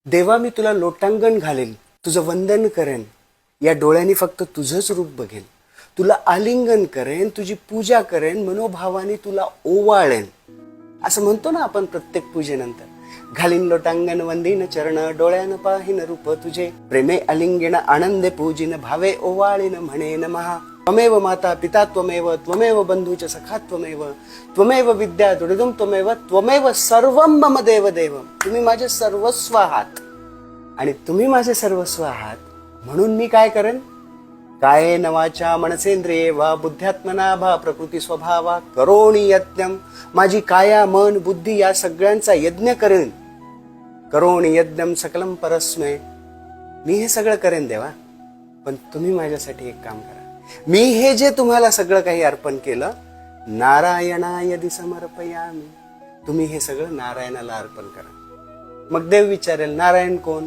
देवा मी तुला लोटांगण घालेन, तुझं वंदन करेन, या डोळ्यांनी फक्त तुझंच रूप बघेन, तुला आलिंगन करेन, तुझी पूजा करेन, मनोभावाने तुला ओवाळेन, असं म्हणतो ना आपण प्रत्येक पूजेनंतर. घालीन लोटांगण वंदीन चरण, डोळ्यानं पाहिन रूप तुझे, प्रेमे आलिंगन आनंदे पूजिन, भावे ओवाळीन म्हणेन महा. त्वमेव माता पिता त्वमेव, त्वमेव बंधूच सखा त्वमेव, त्वमेव विद्या दुर्गम त्वमेव, त्वमेव सर्वं मम देव देवम. तुम्ही माझे सर्वस्व आहात आणि तुम्ही माझे सर्वस्व आहात, म्हणून मी काय करेन? कायेन वाचा मनसेंद्रिये वा बुद्ध्यात्मना भा प्रकृती स्वभावा करोणी यज्ञम. माझी काया मन बुद्धी या सगळ्यांचा यज्ञ करेन. करोणी यज्ञम सकलम परस्मै. मी हे सगळं करेन देवा, पण तुम्ही माझ्यासाठी एक काम करा. मी हे जे तुम्हाला सगळं काही अर्पण केलं, नारायणायदि समर्पयामि. तुम्ही हे सगळं नारायणाला अर्पण करा. मग देव विचारेल, नारायण कोण?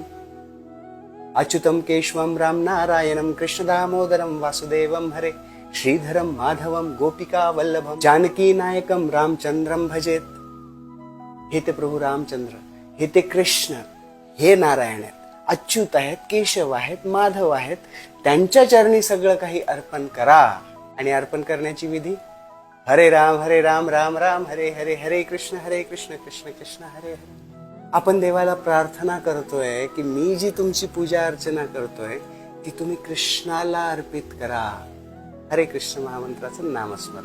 अच्युतम केशवम राम नारायणम कृष्ण दामोदरम वासुदेवम हरे श्रीधरम माधवम गोपिका वल्लभम जानकी नायकम रामचंद्रम भजेत. हे ते प्रभू रामचंद्र, हे ते कृष्ण, हे नारायण आहेत, अच्युत आहेत, केशव आहेत, माधव आहेत. त्यांच्या चरणी सगळं काही अर्पण करा. आणि अर्पण करण्याची विधी, हरे राम राम राम हरे हरे, हरे कृष्ण कृष्ण कृष्ण हरे हरे. आपण देवाला प्रार्थना करतोय की मी जी तुमची पूजा अर्चना करतोय ती तुम्ही कृष्णाला अर्पित करा. हरे कृष्ण महामंत्राचं नामस्मरण